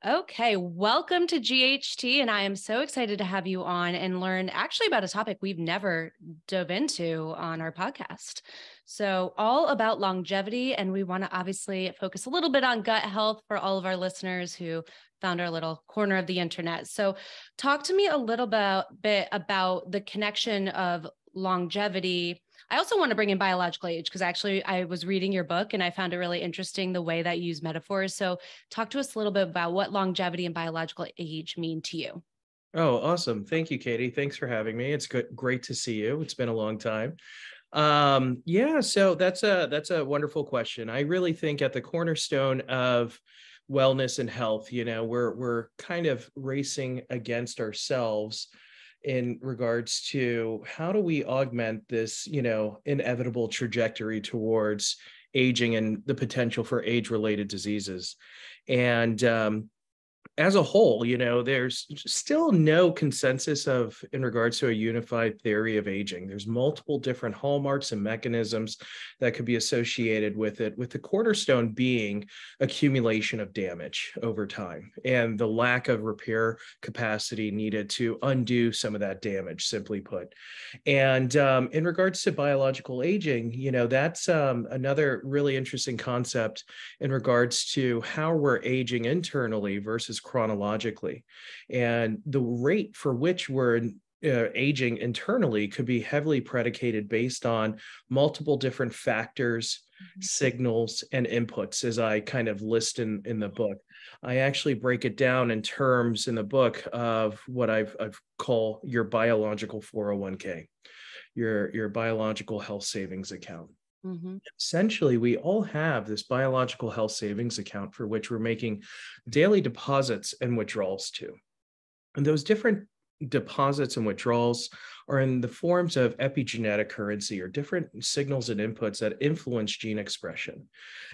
Okay, welcome to GHT, and I am so excited to have you on and learn actually about a topic we've never dove into on our podcast. So, all about longevity, and we want to obviously focus a little bit on gut health for all of our listeners who found our little corner of the internet. So, talk to me a little bit about the connection of longevity. I also want to bring in biological age because actually I was reading your book and I found it really interesting the way that you use metaphors. So talk to us a little bit about what longevity and biological age mean to you. Oh, awesome. Thank you, Katie. Thanks for having me. It's great to see you. It's been a long time. Yeah, so that's a wonderful question. I really think at the cornerstone of wellness and health, we're kind of racing against ourselves in regards to how do we augment this, inevitable trajectory towards aging and the potential for age-related diseases. And as a whole, there's still no consensus in regards to a unified theory of aging. There's multiple different hallmarks and mechanisms that could be associated with it, with the cornerstone being accumulation of damage over time and the lack of repair capacity needed to undo some of that damage, simply put. And in regards to biological aging, that's another really interesting concept in regards to how we're aging internally versus chronologically. And the rate for which we're aging internally could be heavily predicated based on multiple different factors, signals, and inputs, as I kind of list in the book. I actually break it down in terms in the book of what I've call your biological 401k, your biological health savings account. Mm-hmm. Essentially, we all have this biological health savings account for which we're making daily deposits and withdrawals to. And those different deposits and withdrawals are in the forms of epigenetic currency or different signals and inputs that influence gene expression.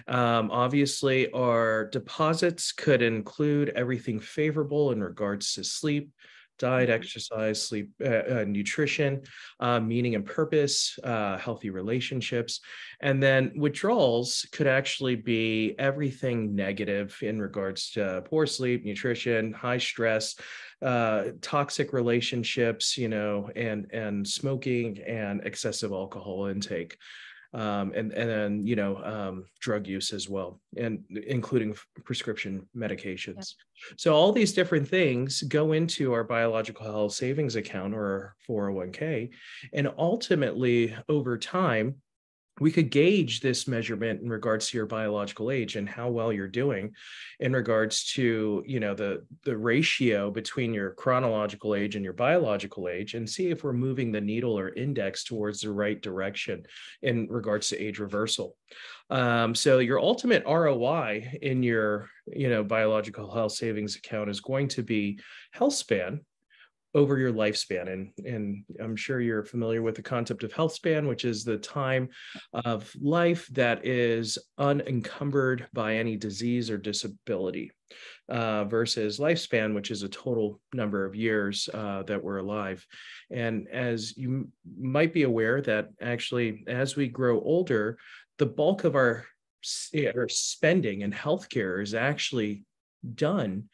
Obviously, our deposits could include everything favorable in regards to sleep, diet, exercise, sleep, nutrition, meaning and purpose, healthy relationships. And then withdrawals could actually be everything negative in regards to poor sleep, nutrition, high stress, toxic relationships, and smoking and excessive alcohol intake. And then drug use as well, and including prescription medications. Yep. So all these different things go into our biological health savings account or 401k, and ultimately over time we could gauge this measurement in regards to your biological age and how well you're doing in regards to, the ratio between your chronological age and your biological age, and see if we're moving the needle or index towards the right direction in regards to age reversal. So your ultimate ROI in your, biological health savings account is going to be health span over your lifespan. And I'm sure you're familiar with the concept of health span, which is the time of life that is unencumbered by any disease or disability, versus lifespan, which is a total number of years that we're alive. And as you might be aware that actually, as we grow older, the bulk of our spending in healthcare is actually done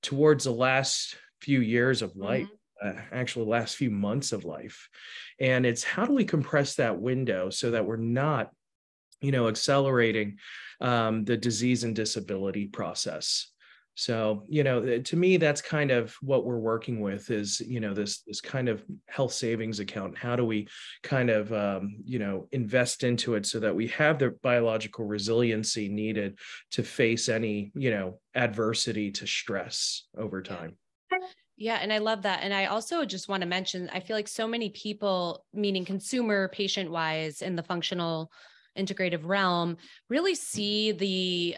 towards the last few years of life, actually last few months of life. And it's how do we compress that window so that we're not, accelerating the disease and disability process. So, to me, that's kind of what we're working with is, this kind of health savings account. How do we kind of, invest into it so that we have the biological resiliency needed to face any, adversity to stress over time. Yeah. And I love that. And I also just want to mention, I feel like so many people, meaning consumer patient wise in the functional integrative realm, really see the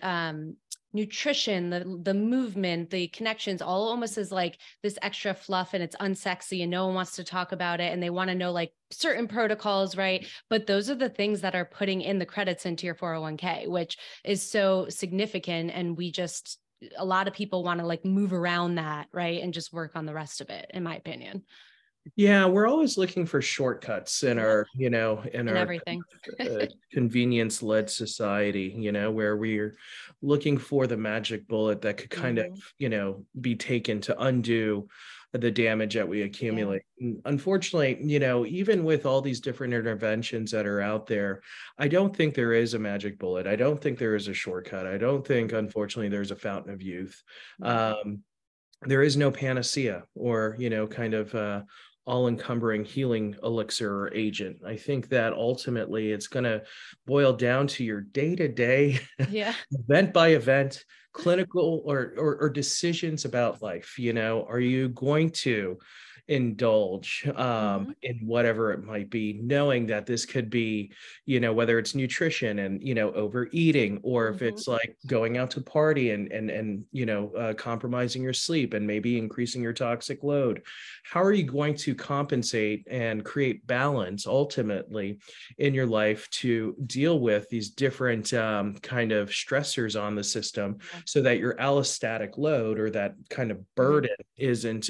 nutrition, the movement, the connections, all almost as like this extra fluff, and it's unsexy and no one wants to talk about it. And they want to know like certain protocols, right? But those are the things that are putting in the credits into your 401k, which is so significant. And a lot of people want to like move around that, right? And just work on the rest of it, in my opinion. Yeah, we're always looking for shortcuts in Yep. our, in And our everything. convenience-led society, where we're looking for the magic bullet that could kind of, Hmm. be taken to undo the damage that we Yeah. accumulate. And unfortunately, even with all these different interventions that are out there, I don't think there is a magic bullet. I don't think there is a shortcut. I don't think, unfortunately, there's a fountain of youth. Yeah. There is no panacea or kind of all-encumbering healing elixir or agent. I think that ultimately it's going to boil down to your day-to-day, Yeah. event by event, clinical or decisions about life. Are you going to indulge Hmm. in whatever it might be, knowing that this could be, whether it's nutrition and overeating, or if Hmm. it's like going out to party and compromising your sleep and maybe increasing your toxic load. How are you going to compensate and create balance ultimately in your life to deal with these different kind of stressors on the system, Yeah. so that your allostatic load or that kind of Hmm. burden isn't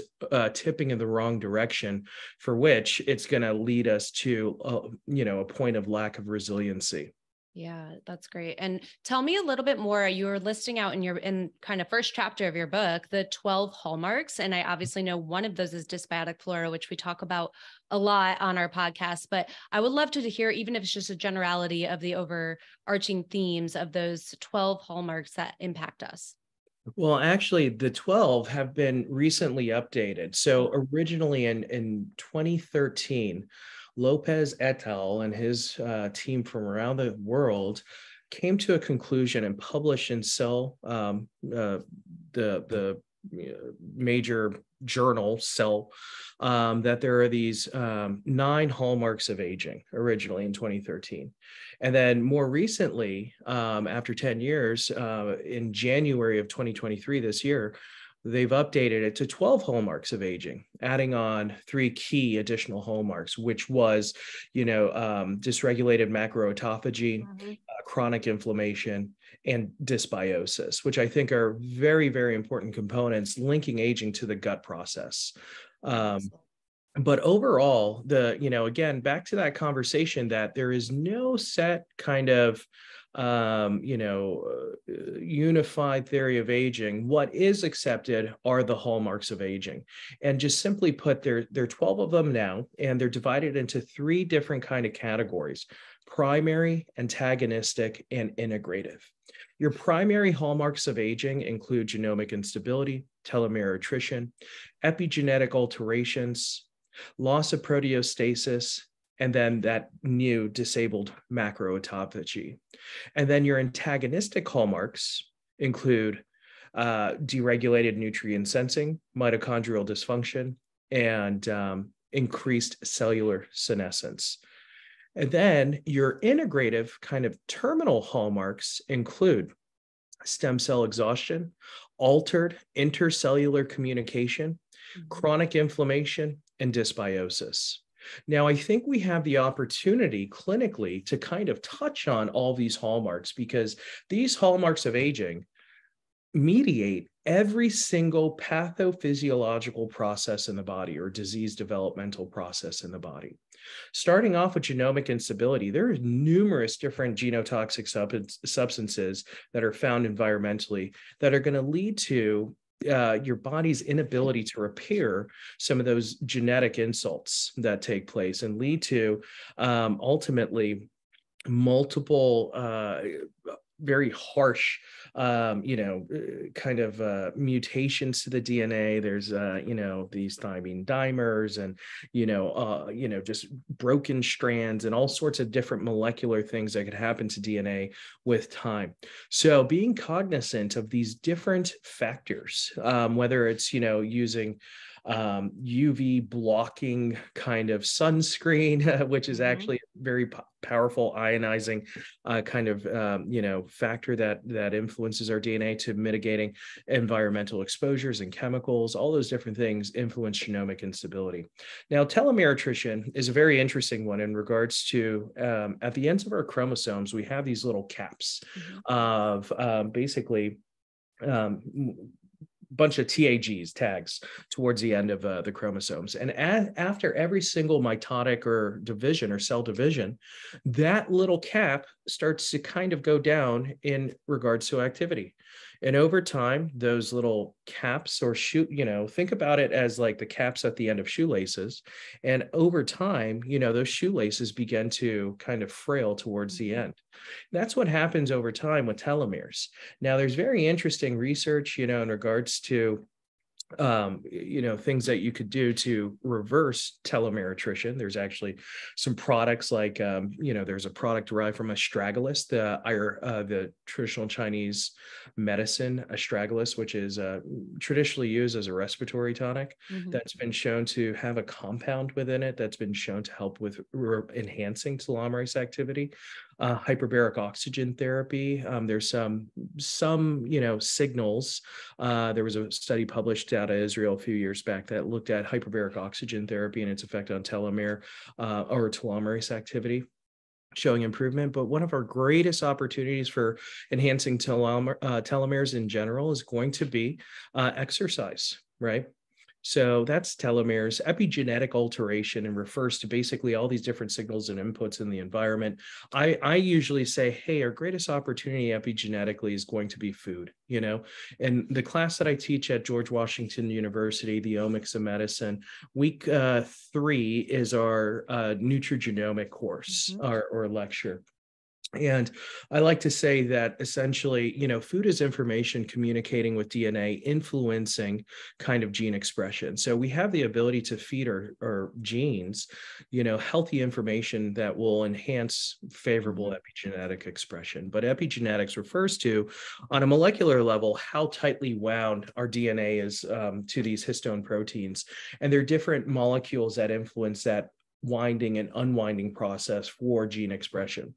tipping in the wrong direction, for which it's going to lead us to a point of lack of resiliency. Yeah, that's great. And tell me a little bit more. You were listing out in kind of first chapter of your book, the 12 hallmarks. And I obviously know one of those is dysbiotic flora, which we talk about a lot on our podcast. But I would love to hear, even if it's just a generality of the overarching themes of those 12 hallmarks that impact us. Well, actually, the 12 have been recently updated. So Oh. originally in 2013, Lopez et al. And his team from around the world came to a conclusion and published in Cell, the major journal Cell, that there are these 9 hallmarks of aging originally in 2013. And then more recently, after 10 years, in January of 2023, this year, they've updated it to 12 hallmarks of aging, adding on 3 key additional hallmarks, which was, dysregulated macroautophagy, Mhm. chronic inflammation, and dysbiosis, which I think are very, very important components linking aging to the gut process. Um, Excellent. but overall, again, back to that conversation that there is no set kind of unified theory of aging. What is accepted are the hallmarks of aging, and just simply put, there are 12 of them now, and they're divided into 3 different kind of categories: primary, antagonistic, and integrative. Your primary hallmarks of aging include genomic instability, telomere attrition, epigenetic alterations, loss of proteostasis, and then that new disabled macroautophagy. And then your antagonistic hallmarks include deregulated nutrient sensing, mitochondrial dysfunction, and increased cellular senescence. And then your integrative kind of terminal hallmarks include stem cell exhaustion, altered intercellular communication, Mhm. chronic inflammation, and dysbiosis. Now, I think we have the opportunity clinically to kind of touch on all these hallmarks, because these hallmarks of aging mediate every single pathophysiological process in the body or disease developmental process in the body. Starting off with genomic instability, there are numerous different genotoxic substances that are found environmentally that are going to lead to your body's inability to repair some of those genetic insults that take place, and lead to ultimately multiple very harsh kind of mutations to the DNA. There's these thymine dimers, and just broken strands and all sorts of different molecular things that could happen to DNA with time. So being cognizant of these different factors, whether it's using UV blocking kind of sunscreen, which is Mhm. actually very powerful ionizing kind of factor that influences our DNA, to mitigating environmental exposures and chemicals. All those different things influence genomic instability. Now, telomere attrition is a very interesting one in regards to at the ends of our chromosomes, we have these little caps Mhm. of basically um, bunch of TAGs, tags, towards the end of the chromosomes. And after every single mitotic or division or cell division, that little cap starts to kind of go down in regards to activity. And over time, those little caps or think about it as like the caps at the end of shoelaces. And over time, those shoelaces begin to kind of frail towards the end. That's what happens over time with telomeres. Now, there's very interesting research, in regards to things that you could do to reverse telomere attrition. There's actually some products like, there's a product derived from astragalus, the traditional Chinese medicine, astragalus, which is traditionally used as a respiratory tonic, that's been shown to have a compound within it that's been shown to help with enhancing telomerase activity. Hyperbaric oxygen therapy. There's some signals. There was a study published out of Israel a few years back that looked at hyperbaric oxygen therapy and its effect on telomere or telomerase activity, showing improvement. But one of our greatest opportunities for enhancing telomeres in general is going to be exercise, right? So that's telomeres. Epigenetic alteration, and refers to basically all these different signals and inputs in the environment. I usually say, hey, our greatest opportunity epigenetically is going to be food, And the class that I teach at George Washington University, the Omics of Medicine, week 3 is our nutrigenomic course or lecture. And I like to say that essentially, food is information communicating with DNA, influencing kind of gene expression. So we have the ability to feed our genes, healthy information that will enhance favorable epigenetic expression. But epigenetics refers to, on a molecular level, how tightly wound our DNA is to these histone proteins. And there are different molecules that influence that winding and unwinding process for gene expression.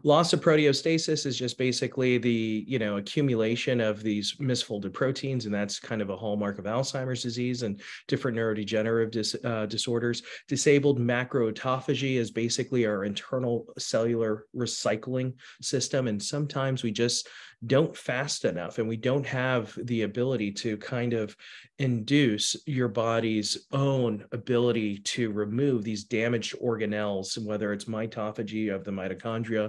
Loss of proteostasis is just basically the accumulation of these misfolded proteins, and that's kind of a hallmark of Alzheimer's disease and different neurodegenerative disorders. Disabled macroautophagy is basically our internal cellular recycling system, and sometimes we just don't fast enough, and we don't have the ability to kind of induce your body's own ability to remove these damaged organelles, whether it's mitophagy of the mitochondria,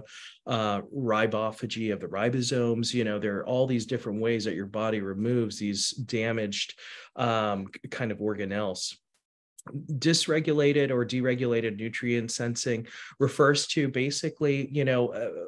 ribophagy of the ribosomes. There are all these different ways that your body removes these damaged kind of organelles. Dysregulated or deregulated nutrient sensing refers to basically,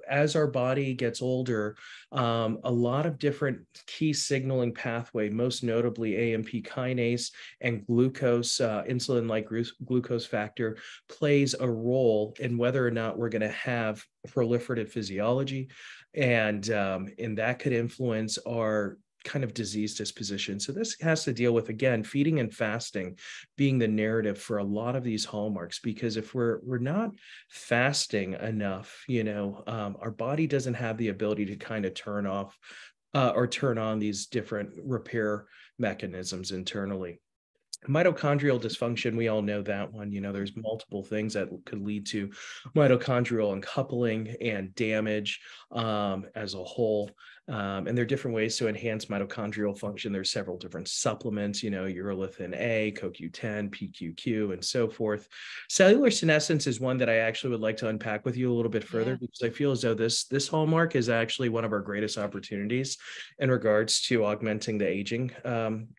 as our body gets older, a lot of different key signaling pathway, most notably AMP kinase and glucose, insulin-like glucose factor, plays a role in whether or not we're going to have proliferative physiology, and that could influence our kind of disease disposition. So this has to deal with, again, feeding and fasting being the narrative for a lot of these hallmarks, because if we're not fasting enough, our body doesn't have the ability to kind of turn off or turn on these different repair mechanisms internally. Mitochondrial dysfunction, we all know that one. There's multiple things that could lead to mitochondrial uncoupling and damage as a whole. And there are different ways to enhance mitochondrial function. There's several different supplements, urolithin A, CoQ10, PQQ, and so forth. Cellular senescence is one that I actually would like to unpack with you a little bit further, because I feel as though this hallmark is actually one of our greatest opportunities in regards to augmenting the aging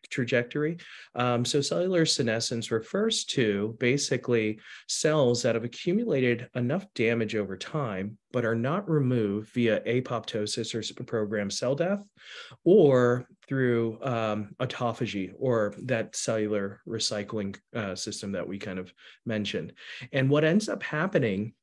trajectory. So cellular senescence refers to basically cells that have accumulated enough damage over time, but are not removed via apoptosis or programmed cell death, or through autophagy, or that cellular recycling system that we kind of mentioned. And what ends up happening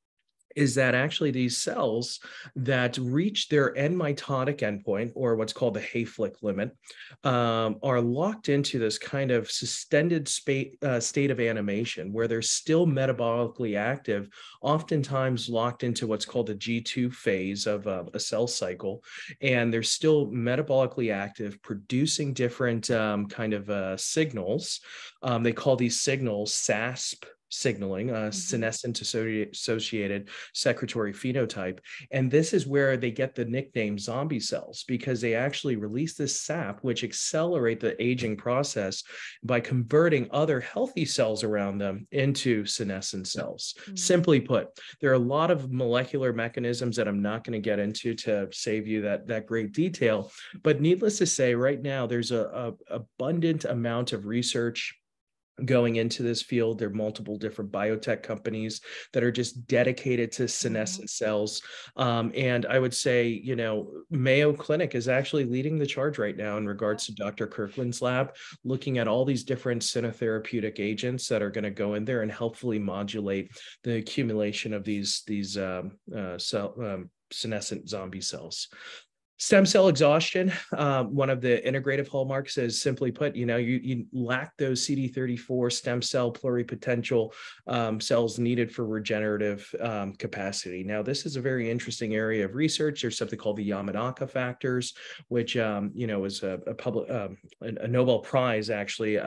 is that actually these cells that reach their end mitotic endpoint, or what's called the Hayflick limit, are locked into this kind of suspended state of animation, where they're still metabolically active, oftentimes locked into what's called the G2 phase of a cell cycle. And they're still metabolically active, producing different kind of signals. They call these signals SASP signaling, senescent associated secretory phenotype. And this is where they get the nickname zombie cells, because they actually release this sap, which accelerate the aging process by converting other healthy cells around them into senescent cells. Simply put, there are a lot of molecular mechanisms that I'm not going to get into to save you that great detail. But needless to say, right now, there's a abundant amount of research going into this field. There are multiple different biotech companies that are just dedicated to senescent cells. And I would say, you know, Mayo Clinic is actually leading the charge right now in regards to Dr. Kirkland's lab, looking at all these different synotherapeutic agents that are going to go in there and helpfully modulate the accumulation of these senescent zombie cells. Stem cell exhaustion, one of the integrative hallmarks is, simply put, you know, you lack those CD34 stem cell pluripotential cells needed for regenerative capacity. Now, this is a very interesting area of research. There's something called the Yamanaka factors, which, you know, is a Nobel Prize, actually,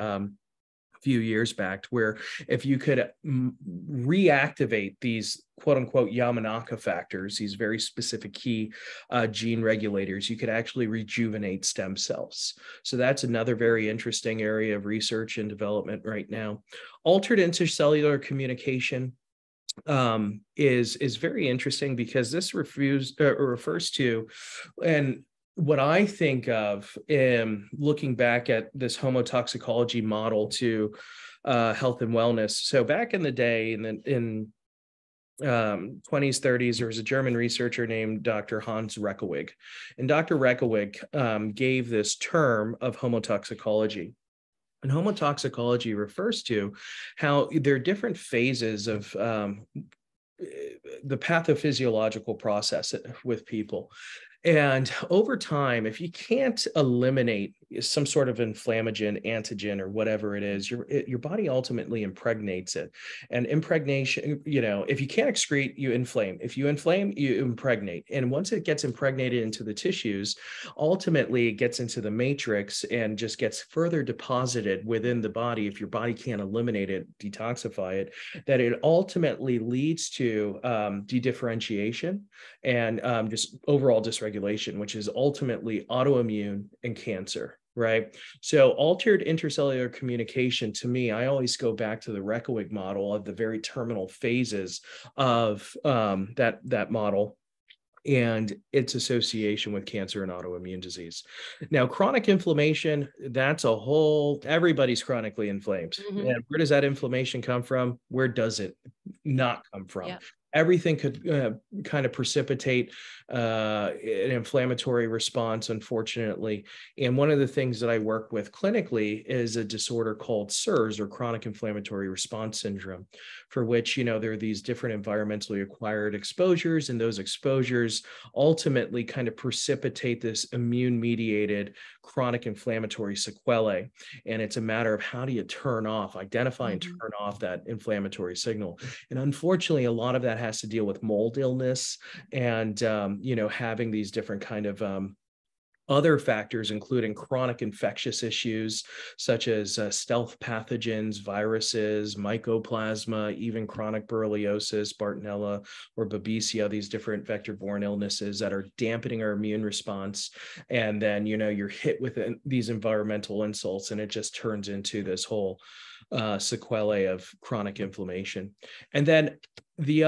few years back, where if you could reactivate these quote unquote Yamanaka factors, these very specific key gene regulators, you could actually rejuvenate stem cells. So that's another very interesting area of research and development right now. Altered intercellular communication is very interesting, because this refers to, and what I think of in looking back at this homotoxicology model to health and wellness. So back in the day, in 20s, 30s, there was a German researcher named Dr. Hans Reckewig. And Dr. Reckewig gave this term of homotoxicology. And homotoxicology refers to how there are different phases of the pathophysiological process with people. And over time, if you can't eliminate some sort of inflammagen, antigen, or whatever it is, your body ultimately impregnates it. And impregnation, you know, if you can't excrete, you inflame. If you inflame, you impregnate. And once it gets impregnated into the tissues, ultimately it gets into the matrix and just gets further deposited within the body. If your body can't eliminate it, detoxify it, that it ultimately leads to dedifferentiation and just overall dysregulation, which is ultimately autoimmune and cancer. Right. So altered intercellular communication, to me, I always go back to the Reckewig model of the very terminal phases of that model and its association with cancer and autoimmune disease. Now, chronic inflammation, that's a whole, everybody's chronically inflamed. And where does that inflammation come from? Where does it not come from? Yeah. Everything could kind of precipitate an inflammatory response, unfortunately. And one of the things that I work with clinically is a disorder called CIRS, or chronic inflammatory response syndrome, for which, you know, there are these different environmentally acquired exposures, and those exposures ultimately kind of precipitate this immune-mediated chronic inflammatory sequelae. And it's a matter of how do you identify and turn off that inflammatory signal. And unfortunately, a lot of that has to deal with mold illness and, you know, having these different kind of other factors, including chronic infectious issues such as stealth pathogens, viruses, mycoplasma, even chronic borreliosis, Bartonella, or Babesia, these different vector-borne illnesses that are dampening our immune response. And then, you know, you're hit with these environmental insults, and it just turns into this whole sequelae of chronic inflammation. And then the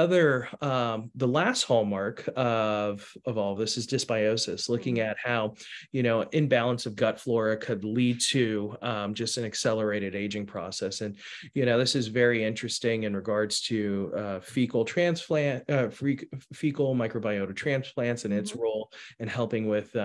last hallmark of all of this is dysbiosis, looking at how, you know, imbalance of gut flora could lead to just an accelerated aging process. And, you know, this is very interesting in regards to fecal microbiota transplants and its role in helping with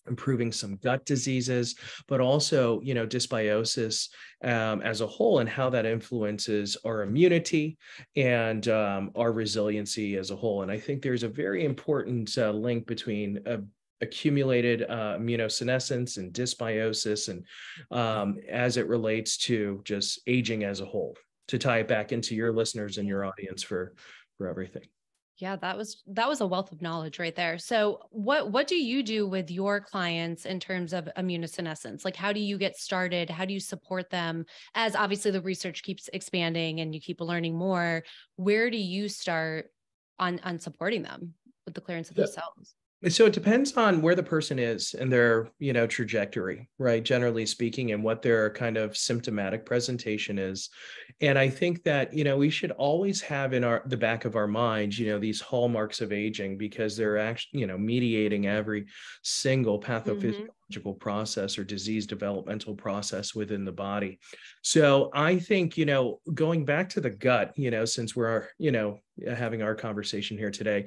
improving some gut diseases, but also, you know, dysbiosis as a whole, and how that influences our immunity and our resiliency as a whole. And I think there's a very important link between accumulated immunosenescence and dysbiosis, and as it relates to just aging as a whole, to tie it back into your listeners and your audience for everything. Yeah, that was a wealth of knowledge right there. So what do you do with your clients in terms of immunosenescence? Like, how do you get started? How do you support them? As obviously the research keeps expanding and you keep learning more, where do you start on supporting them with the clearance of those cells? So it depends on where the person is and their, trajectory, right? Generally speaking, and what their kind of symptomatic presentation is. And I think that, we should always have in the back of our minds, these hallmarks of aging, because they're actually, mediating every single pathophysiological process or disease developmental process within the body. So I think, going back to the gut, since we're, having our conversation here today,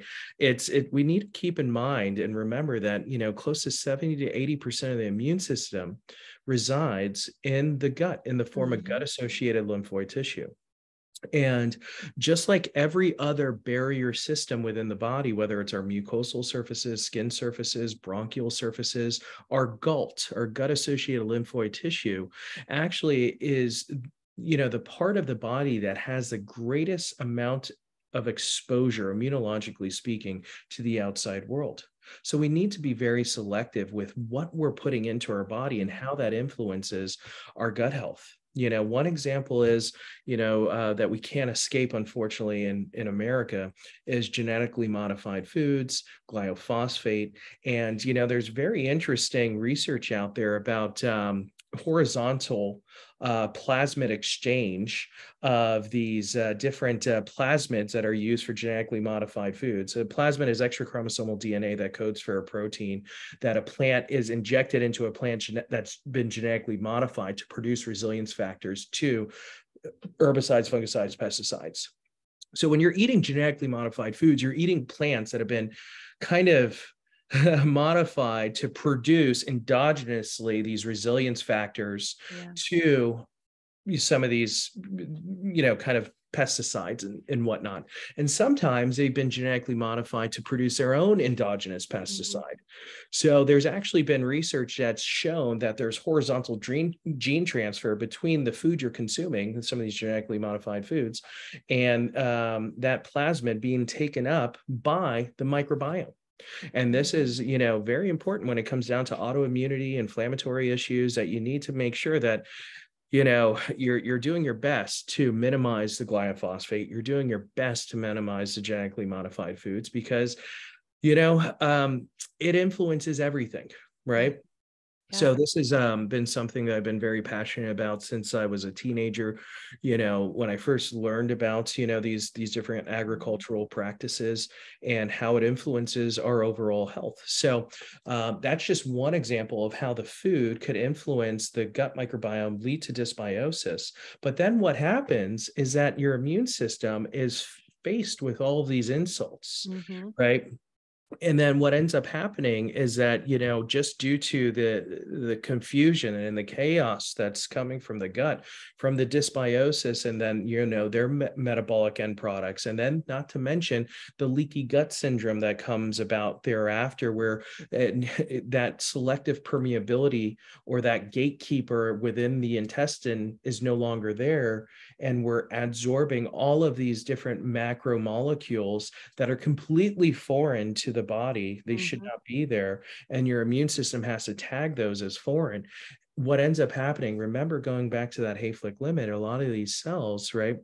we need to keep in mind and remember that close to 70 to 80% of the immune system resides in the gut in the form of gut associated lymphoid tissue. And just like every other barrier system within the body, whether it's our mucosal surfaces, skin surfaces, bronchial surfaces, our gut associated lymphoid tissue actually is the part of the body that has the greatest amount of exposure, immunologically speaking, to the outside world. So we need to be very selective with what we're putting into our body and how that influences our gut health. One example is, that we can't escape, unfortunately, in America, is genetically modified foods, glyphosate. And, there's very interesting research out there about horizontal plasmid exchange of these different plasmids that are used for genetically modified foods. A plasmid is extra chromosomal DNA that codes for a protein that a plant is injected into a plant that's been genetically modified to produce resilience factors to herbicides, fungicides, pesticides. So when you're eating genetically modified foods, you're eating plants that have been kind of modified to produce endogenously these resilience factors to some of these, kind of pesticides and whatnot. And sometimes they've been genetically modified to produce their own endogenous pesticide. So there's actually been research that's shown that there's horizontal gene transfer between the food you're consuming, some of these genetically modified foods, and that plasmid being taken up by the microbiome. And this is, very important when it comes down to autoimmunity, inflammatory issues, that you need to make sure that, you're doing your best to minimize the glyphosate. You're doing your best to minimize the genetically modified foods because, it influences everything, right? So this has been something that I've been very passionate about since I was a teenager. When I first learned about, these different agricultural practices and how it influences our overall health. So that's just one example of how the food could influence the gut microbiome, lead to dysbiosis. But then what happens is that your immune system is faced with all of these insults, right? And then what ends up happening is that, just due to the confusion and the chaos that's coming from the gut, from the dysbiosis, and then, their metabolic end products, and then not to mention the leaky gut syndrome that comes about thereafter, where that selective permeability or that gatekeeper within the intestine is no longer there. And we're absorbing all of these different macromolecules that are completely foreign to the body. They should not be there. And your immune system has to tag those as foreign. What ends up happening, remember going back to that Hayflick limit, a lot of these cells, right?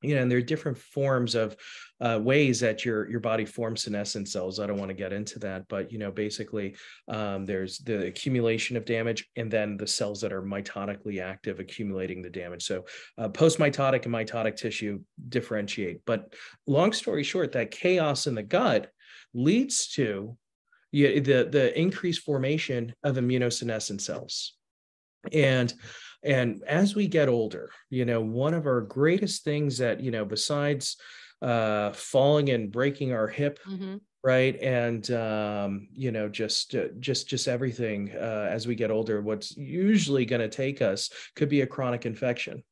And there are different forms of ways that your body forms senescent cells. I don't want to get into that, but basically there's the accumulation of damage and then the cells that are mitotically active accumulating the damage. So post-mitotic and mitotic tissue differentiate. But long story short, that chaos in the gut leads to the increased formation of immunosenescent cells. And as we get older, one of our greatest things that, besides falling and breaking our hip, right, and just everything as we get older, what's usually going to take us could be a chronic infection,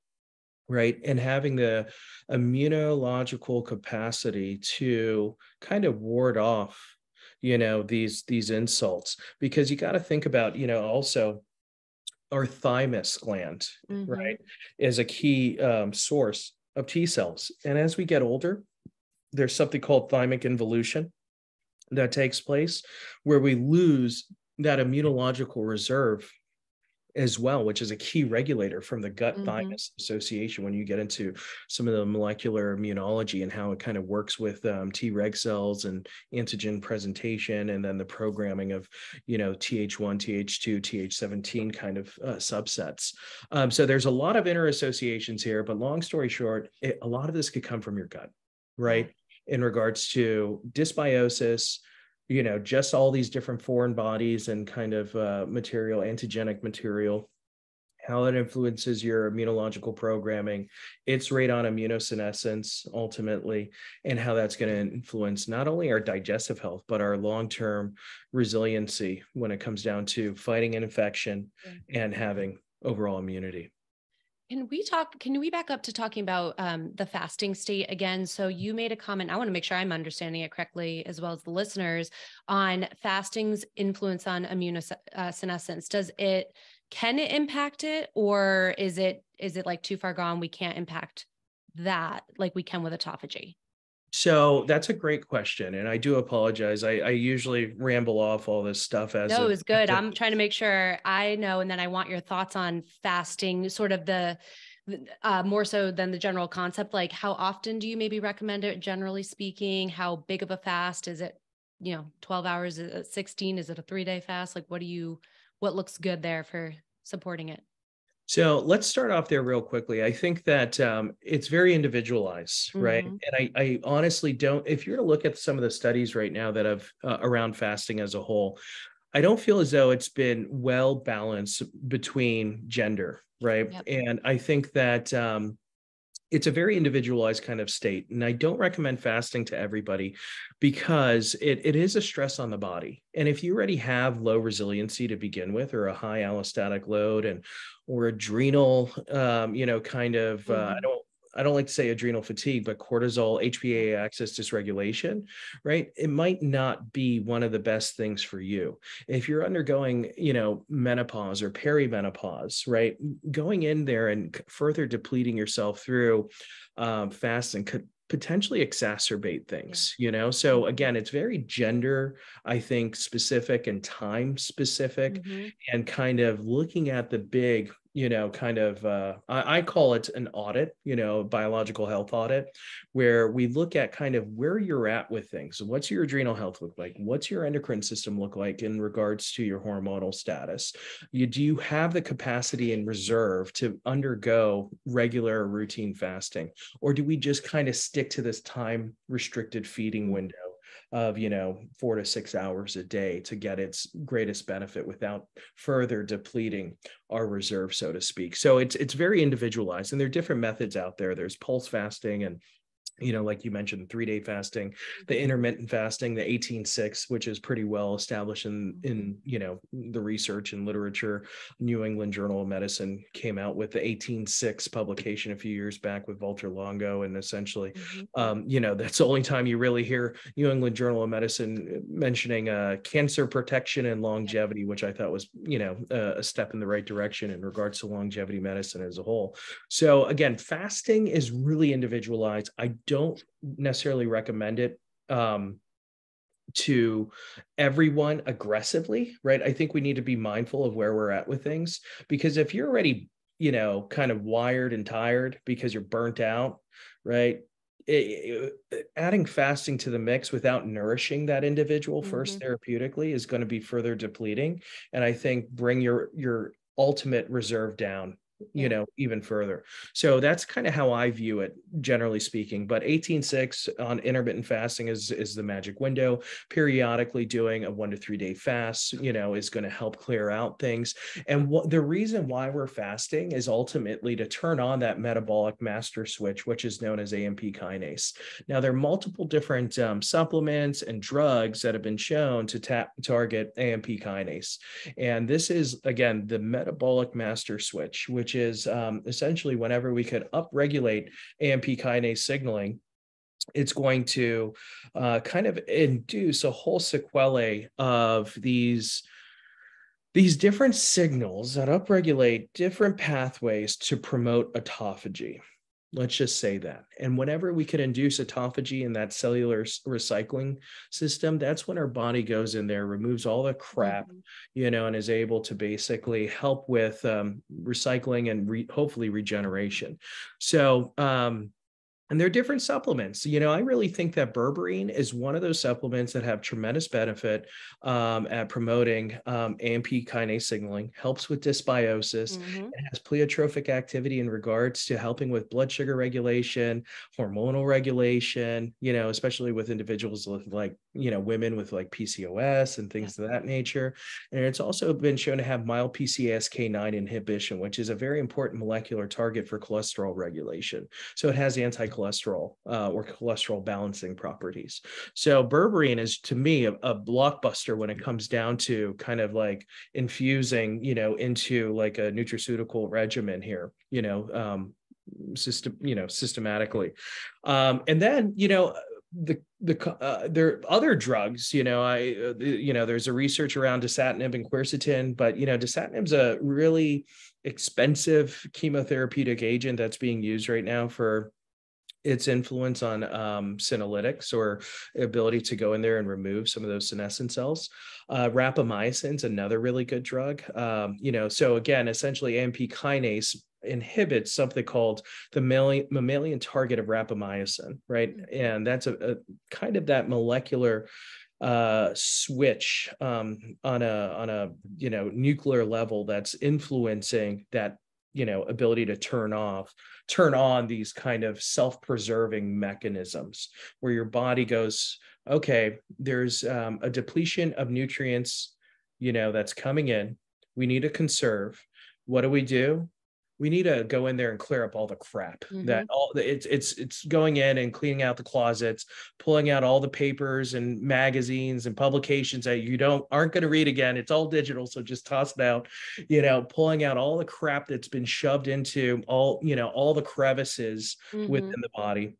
right? And having the immunological capacity to kind of ward off, these insults, because you got to think about, also our thymus gland, right, is a key source of T cells. And as we get older, there's something called thymic involution that takes place where we lose that immunological reserve as well, which is a key regulator from the gut thymus association when you get into some of the molecular immunology and how it kind of works with Treg cells and antigen presentation, and then the programming of, Th1, Th2, Th17 kind of subsets. So there's a lot of interassociations here, but long story short, a lot of this could come from your gut, right? In regards to dysbiosis, just all these different foreign bodies and kind of material, antigenic material, how it influences your immunological programming, its rate on immunosenescence ultimately, and how that's going to influence not only our digestive health, but our long-term resiliency when it comes down to fighting an infection and having overall immunity. Can we back up to talking about the fasting state again? So you made a comment, I want to make sure I'm understanding it correctly, as well as the listeners, on fasting's influence on immunosenescence. Can it impact it, or is it like too far gone? We can't impact that like we can with autophagy. So that's a great question. And I do apologize. I usually ramble off all this stuff No, it's good. I'm trying to make sure I know. And then I want your thoughts on fasting, sort of the more so than the general concept. Like, how often do you maybe recommend it, generally speaking? How big of a fast is it? 12 hours, 16? Is it a 3-day fast? Like, what looks good there for supporting it? So let's start off there real quickly. I think that it's very individualized, right? And I honestly don't, if you're to look at some of the studies right now that have around fasting as a whole, I don't feel as though it's been well balanced between gender, right? Yep. And I think that it's a very individualized kind of state. And I don't recommend fasting to everybody because it is a stress on the body. And if you already have low resiliency to begin with, or a high allostatic load or adrenal, I don't like to say adrenal fatigue, but cortisol, HPA axis dysregulation, right? It might not be one of the best things for you. If you're undergoing, menopause or perimenopause, right? Going in there and further depleting yourself through fasting could potentially exacerbate things, So again, it's very gender, I think, specific and time specific, and kind of looking at the big, I call it an audit, biological health audit, where we look at kind of where you're at with things. What's your adrenal health look like? What's your endocrine system look like in regards to your hormonal status? Do you have the capacity and reserve to undergo regular routine fasting? Or do we just kind of stick to this time restricted feeding window of 4 to 6 hours a day to get its greatest benefit without further depleting our reserve, so to speak? So it's very individualized, and there are different methods out there. There's pulse fasting, and like you mentioned, 3-day fasting, the intermittent fasting, the 18-6, which is pretty well established in the research and literature. New England Journal of Medicine came out with the 18-6 publication a few years back with Walter Longo, and essentially, that's the only time you really hear New England Journal of Medicine mentioning cancer protection and longevity, which I thought was, a step in the right direction in regards to longevity medicine as a whole. So again, fasting is really individualized. I don't necessarily recommend it to everyone aggressively, right? I think we need to be mindful of where we're at with things, because if you're already, kind of wired and tired because you're burnt out, right? Adding fasting to the mix without nourishing that individual first therapeutically is going to be further depleting. And I think bring your ultimate reserve down even further. So that's kind of how I view it, generally speaking. But 18-6 on intermittent fasting is the magic window. Periodically doing a 1 to 3 day fast, is going to help clear out things. And the reason why we're fasting is ultimately to turn on that metabolic master switch, which is known as AMP kinase. Now, there are multiple different supplements and drugs that have been shown to target AMP kinase. And this is, again, the metabolic master switch, which is essentially whenever we could upregulate AMP kinase signaling, it's going to kind of induce a whole sequelae of these different signals that upregulate different pathways to promote autophagy. Let's just say that. And whenever we can induce autophagy in that cellular recycling system, that's when our body goes in there, removes all the crap, and is able to basically help with recycling and hopefully regeneration. So, and there are different supplements. I really think that berberine is one of those supplements that have tremendous benefit at promoting AMP kinase signaling, helps with dysbiosis. It has pleiotropic activity in regards to helping with blood sugar regulation, hormonal regulation, especially with individuals with women with like PCOS and things of that nature. And it's also been shown to have mild PCSK9 inhibition, which is a very important molecular target for cholesterol regulation. So it has anti-cholesterol or cholesterol balancing properties. So berberine is, to me, a blockbuster when it comes down to kind of like infusing, into like a nutraceutical regimen here, systematically. And then, there are other drugs, there's a research around dasatinib and quercetin, but, dasatinib's a really expensive chemotherapeutic agent that's being used right now for its influence on senolytics, or ability to go in there and remove some of those senescent cells. Rapamycin's another really good drug. So again, essentially AMP kinase inhibits something called the mammalian target of rapamycin, right? And that's a kind of that molecular switch on a nuclear level that's influencing that ability to turn on these kind of self-preserving mechanisms where your body goes, okay, there's a depletion of nutrients, that's coming in. We need to conserve. What do? We need to go in there and clear up all the crap that it's going in and cleaning out the closets, pulling out all the papers and magazines and publications that you aren't going to read again. It's all digital, so just toss it out. Pulling out all the crap that's been shoved into all the crevices within the body.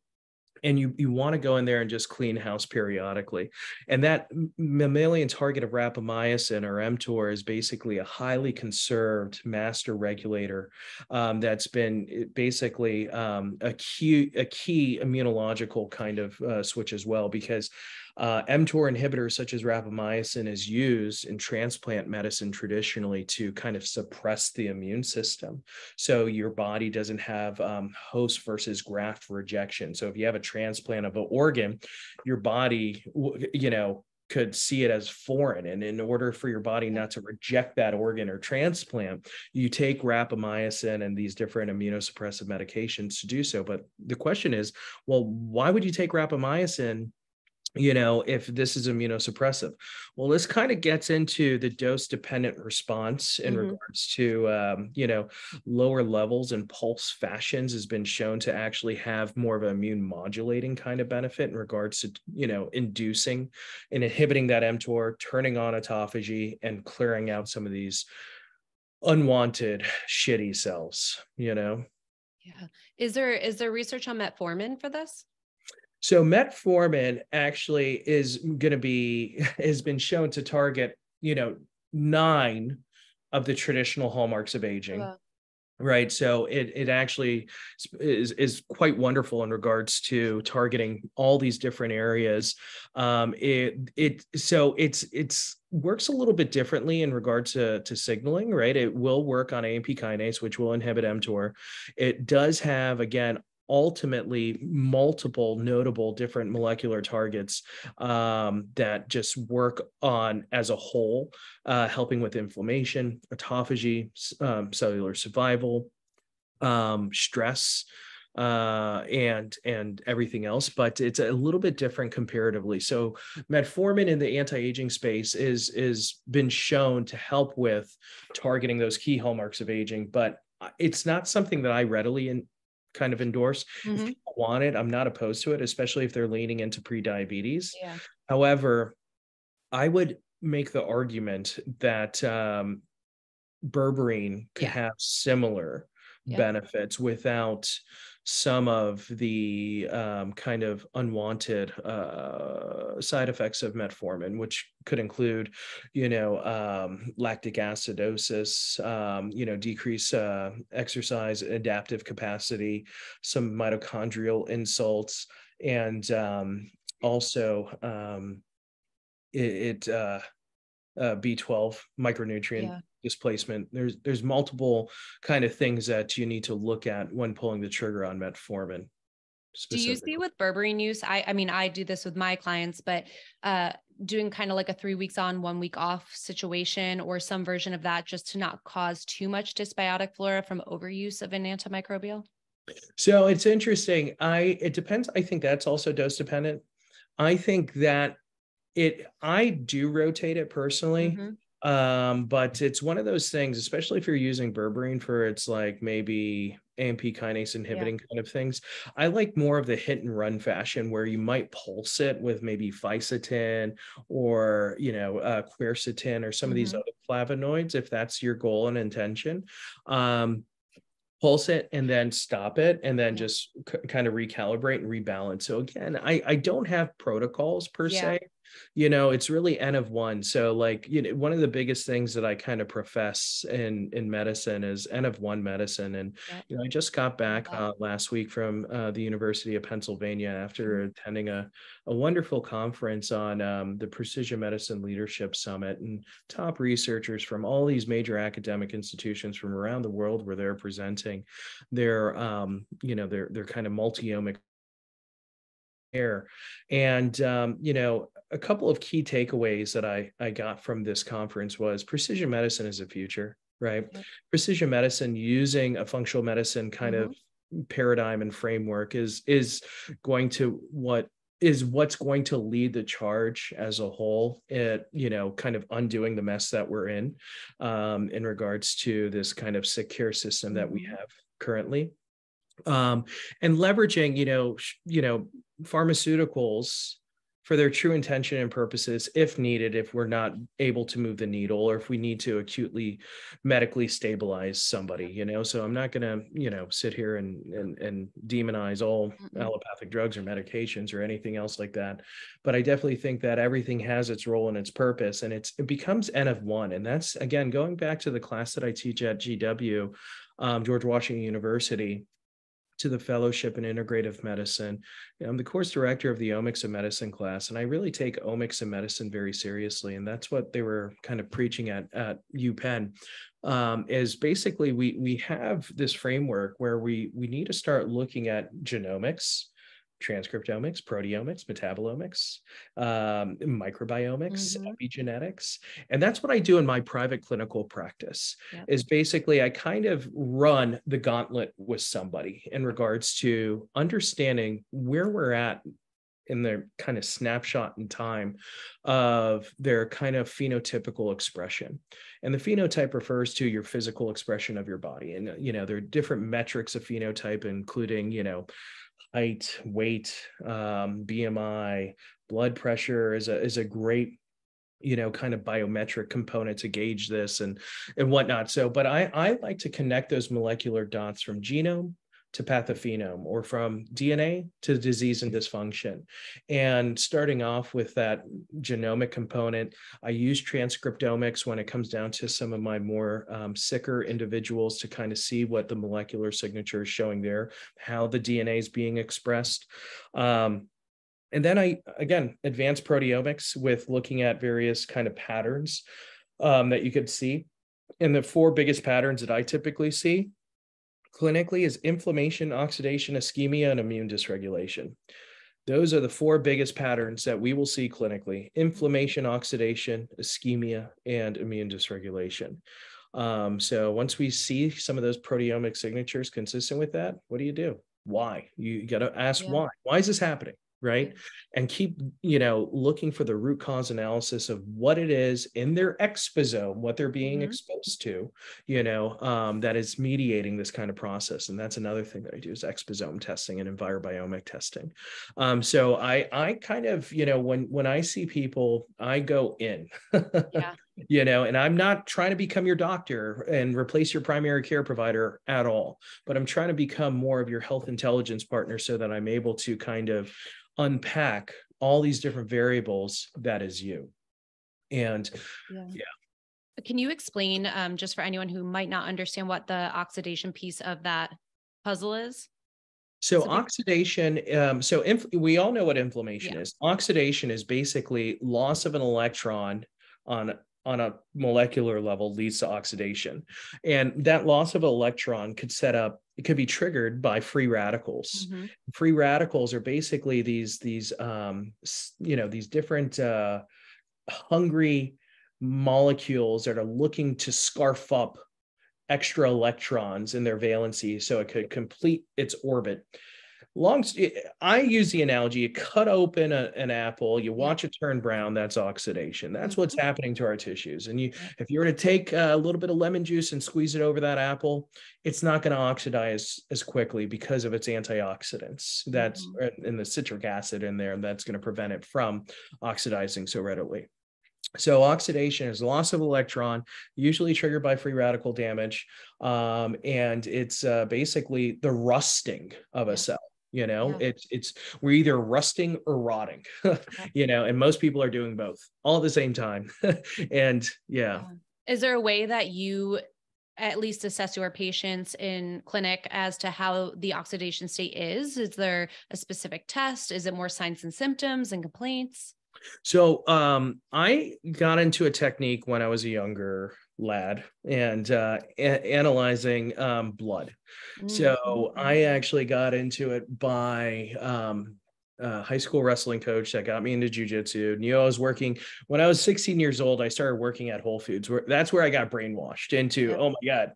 And you want to go in there and just clean house periodically. And that mammalian target of rapamycin, or mTOR, is basically a highly conserved master regulator that's been basically a key immunological kind of switch as well, because mTOR inhibitors such as rapamycin is used in transplant medicine traditionally to kind of suppress the immune system. So your body doesn't have host versus graft rejection. So if you have a transplant of an organ, your body, could see it as foreign. And in order for your body not to reject that organ or transplant, you take rapamycin and these different immunosuppressive medications to do so. But the question is, well, why would you take rapamycin if this is immunosuppressive? Well, this kind of gets into the dose-dependent response in regards to, lower levels and pulse fashions has been shown to actually have more of an immune modulating kind of benefit in regards to, inducing and inhibiting that mTOR, turning on autophagy, and clearing out some of these unwanted shitty cells, Yeah. Is there research on metformin for this? So metformin actually has been shown to target, 9 of the traditional hallmarks of aging. Wow. Right. So it actually is quite wonderful in regards to targeting all these different areas. It's works a little bit differently in regards to signaling, right? It will work on AMP kinase, which will inhibit mTOR. It does have, again, ultimately multiple notable different molecular targets that just work on as a whole, helping with inflammation, autophagy, cellular survival, stress, and everything else, but it's a little bit different comparatively. So metformin in the anti-aging space is been shown to help with targeting those key hallmarks of aging, but it's not something that I readily kind of endorse. If people want it, I'm not opposed to it, especially if they're leaning into pre-diabetes. Yeah. However, I would make the argument that berberine could have similar benefits without some of the kind of unwanted side effects of metformin, which could include, lactic acidosis, decrease exercise adaptive capacity, some mitochondrial insults, and also B12 micronutrient Yeah. displacement. There's multiple kind of things that you need to look at when pulling the trigger on metformin Do you see specifically. with berberine use? I mean, I do this with my clients, but doing kind of like a 3 weeks on, 1 week off situation or some version of that just to not cause too much dysbiotic flora from overuse of an antimicrobial? So it's interesting. It depends. I think that's also dose dependent. I think that I do rotate it personally. Mm-hmm. But it's one of those things, especially if you're using berberine for its like maybe AMP kinase Yeah. inhibiting kind of things. I like more of the hit and run fashion where you might pulse it with maybe fisetin or, quercetin or some of these Mm-hmm. other flavonoids, if that's your goal and intention. Pulse it and then stop it and then Yeah. just kind of recalibrate and rebalance. So again, I don't have protocols per Yeah. se. It's really N of one. So like, one of the biggest things that I kind of profess in medicine is N of one medicine. And, Yeah. I just got Love back that. last week from the University of Pennsylvania after Mhm. attending a wonderful conference on the Precision Medicine Leadership Summit, and top researchers from all these major academic institutions from around the world were there presenting their, their kind of multi-omic care. And, a couple of key takeaways that I got from this conference was precision medicine is the future, right? Yep. Precision medicine using a functional medicine kind of Mhm. paradigm and framework is going to what's going to lead the charge as a whole at, kind of undoing the mess that we're in regards to this kind of sick care system that we Mhm. have currently. And leveraging, pharmaceuticals for their true intention and purposes, if needed, if we're not able to move the needle, or if we need to acutely medically stabilize somebody, So I'm not going to, sit here and demonize all Mm-mm. allopathic drugs or medications or anything else like that. But I definitely think that everything has its role and its purpose, and it becomes N of one. And that's, again, going back to the class that I teach at GW, George Washington University, to the fellowship in integrative medicine. I'm the course director of the omics of medicine class, and I really take omics and medicine very seriously. And that's what they were kind of preaching at UPenn. Is basically we have this framework where we need to start looking at genomics, transcriptomics, proteomics, metabolomics, microbiomics, Mhm. epigenetics. And that's what I do in my private clinical practice, Yep. is basically I kind of run the gauntlet with somebody in regards to understanding where we're at in their kind of snapshot in time of their kind of phenotypical expression. And the phenotype refers to your physical expression of your body. And, there are different metrics of phenotype, including, height, weight, BMI, blood pressure is a great, kind of biometric component to gauge this and whatnot. So, but I like to connect those molecular dots from genome to pathophenome, or from DNA to disease and dysfunction. And starting off with that genomic component, I use transcriptomics when it comes down to some of my more sicker individuals to kind of see what the molecular signature is showing there, how the DNA is being expressed. And then I, again, advanced proteomics with looking at various kind of patterns that you could see. And the four biggest patterns that I typically see clinically is inflammation, oxidation, ischemia, and immune dysregulation. Those are the four biggest patterns that we will see clinically: inflammation, oxidation, ischemia, and immune dysregulation. So once we see some of those proteomic signatures consistent with that, what do? Why? You got to ask Yeah. why. Why is this happening? Yeah. Right. And keep, looking for the root cause analysis of what it is in their exposome, what they're being Mhm. exposed to, that is mediating this kind of process. And that's another thing that I do is exposome testing and envirobiomic testing. So I kind of, when I see people, I go in. Yeah. And I'm not trying to become your doctor and replace your primary care provider at all, but I'm trying to become more of your health intelligence partner so that I'm able to kind of unpack all these different variables that is you. And Yeah. yeah. Can you explain, just for anyone who might not understand, what the oxidation piece of that puzzle is? So oxidation, we all know what inflammation Yeah. is. Oxidation is basically loss of an electron on a molecular level leads to oxidation. And that loss of an electron it could be triggered by free radicals. Mm-hmm. Free radicals are basically these different hungry molecules that are looking to scarf up extra electrons in their valency so it could complete its orbit. I use the analogy: you cut open an apple, you watch it turn brown, that's oxidation. That's what's happening to our tissues. And if you were to take a little bit of lemon juice and squeeze it over that apple, it's not going to oxidize as quickly because of its antioxidants that's in the citric acid in there, and that's going to prevent it from oxidizing so readily. So oxidation is loss of electron, usually triggered by free radical damage. And it's basically the rusting of a cell. We're either rusting or rotting, and most people are doing both all at the same time. And Is there a way that you at least assess your patients in clinic as to how the oxidation state is? Is there a specific test? Is it more signs and symptoms and complaints? So I got into a technique when I was a younger lad and analyzing blood. So I actually got into it by a high school wrestling coach that got me into jiu-jitsu. I was working when I was 16 years old. I started working at Whole Foods. That's where I got brainwashed into, oh my God,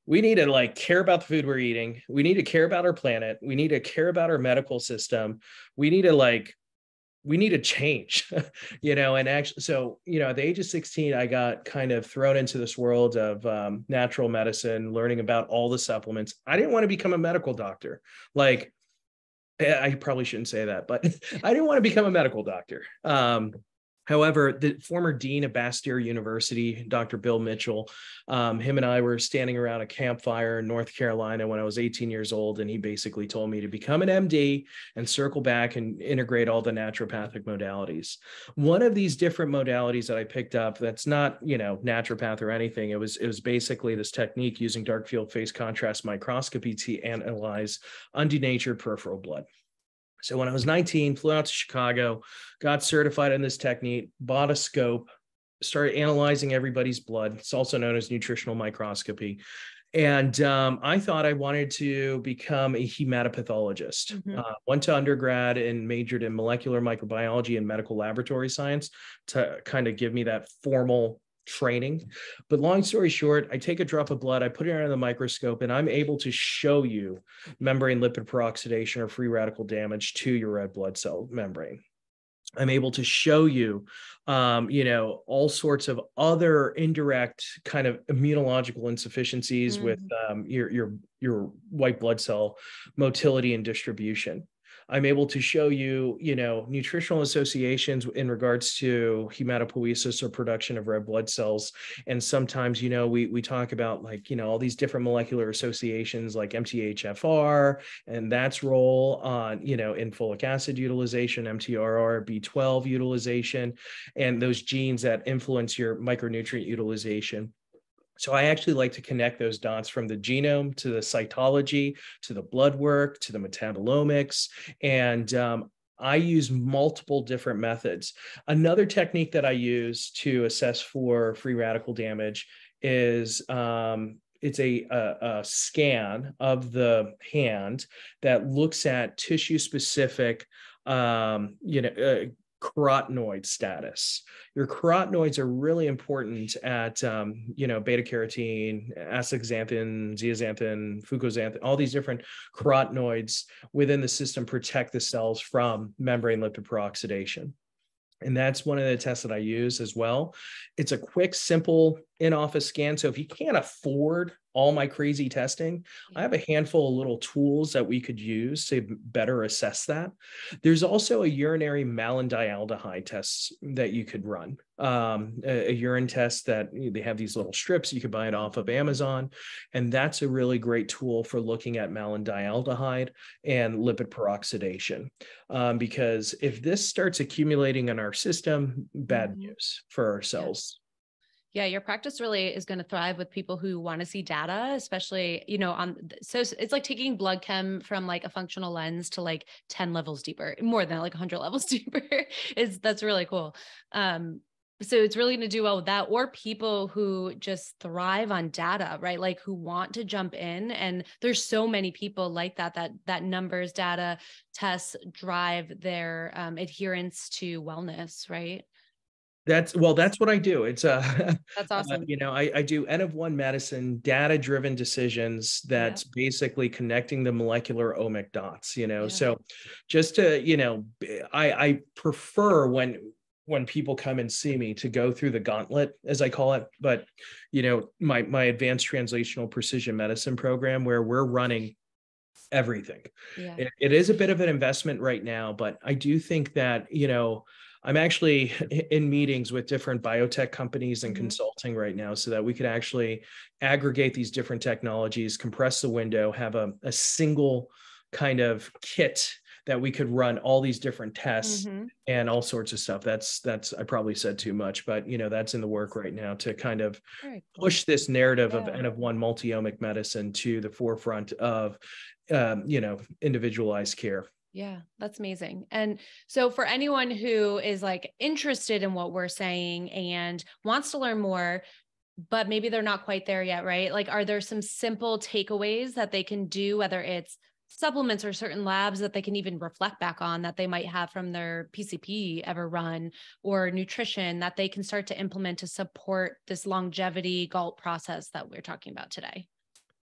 we need to care about the food we're eating. We need to care about our planet. We need to care about our medical system. We need to change, and actually, so, at the age of 16, I got kind of thrown into this world of natural medicine, learning about all the supplements. I didn't want to become a medical doctor. I probably shouldn't say that, but I didn't want to become a medical doctor. However, the former dean of Bastyr University, Dr. Bill Mitchell, him and I were standing around a campfire in North Carolina when I was 18 years old, and he basically told me to become an MD and circle back and integrate all the naturopathic modalities. One of these different modalities that I picked up, that's not, naturopath or anything. It was basically this technique using dark field phase contrast microscopy to analyze undenatured peripheral blood. So when I was 19, flew out to Chicago, got certified in this technique, bought a scope, started analyzing everybody's blood. It's also known as nutritional microscopy. And I thought I wanted to become a hematopathologist. Went to undergrad and majored in molecular microbiology and medical laboratory science to kind of give me that formal training. But long story short, I take a drop of blood, I put it under the microscope, and I'm able to show you membrane lipid peroxidation or free radical damage to your red blood cell membrane. I'm able to show you, all sorts of other indirect kind of immunological insufficiencies with your white blood cell motility and distribution. I'm able to show you, nutritional associations in regards to hematopoiesis or production of red blood cells. And sometimes, we talk about all these different molecular associations like MTHFR and that's role on, in folic acid utilization, MTRR, B12 utilization, and those genes that influence your micronutrient utilization. So I actually like to connect those dots from the genome to the cytology, to the blood work, to the metabolomics. And I use multiple different methods. Another technique that I use to assess for free radical damage is it's a scan of the hand that looks at tissue specific carotenoid status. Your carotenoids are really important at, beta carotene, astaxanthin, zeaxanthin, fucoxanthin, all these different carotenoids within the system protect the cells from membrane lipid peroxidation. And that's one of the tests that I use as well. It's a quick, simple in-office scan. So if you can't afford all my crazy testing, I have a handful of little tools that we could use to better assess that. There's also a urinary malendialdehyde test that you could run, a urine test that they have these little strips. You could buy it off of Amazon. And that's a really great tool for looking at malendialdehyde and lipid peroxidation. Because if this starts accumulating in our system, bad news for our cells. Yeah, your practice really is going to thrive with people who want to see data, especially, you know, so it's like taking blood chem from like a functional lens to like 10 levels deeper, more than like 100 levels deeper. That's really cool. So it's really going to do well with that, or people who just thrive on data, right? Like who want to jump in. And there's so many people like that numbers, data, tests drive their adherence to wellness, right? That's what I do. It's That's awesome. I do N of one medicine, data-driven decisions that's basically connecting the molecular omic dots, So just to, I prefer when people come and see me to go through the gauntlet, as I call it. But, my advanced translational precision medicine program where we're running everything. Yeah. It is a bit of an investment right now, but I do think that, I'm actually in meetings with different biotech companies and consulting right now so that we could actually aggregate these different technologies, compress the window, have a single kind of kit that we could run all these different tests and all sorts of stuff. That's I probably said too much, but that's in the work right now to kind of push this narrative of N of one multi-omic medicine to the forefront of individualized care. Yeah, that's amazing. And so for anyone who is like interested in what we're saying and wants to learn more, but maybe they're not quite there yet, right? Like, are there some simple takeaways that they can do, whether it's supplements or certain labs that they can even reflect back on that they might have from their PCP ever run, or nutrition that they can start to implement to support this longevity GALT process that we're talking about today?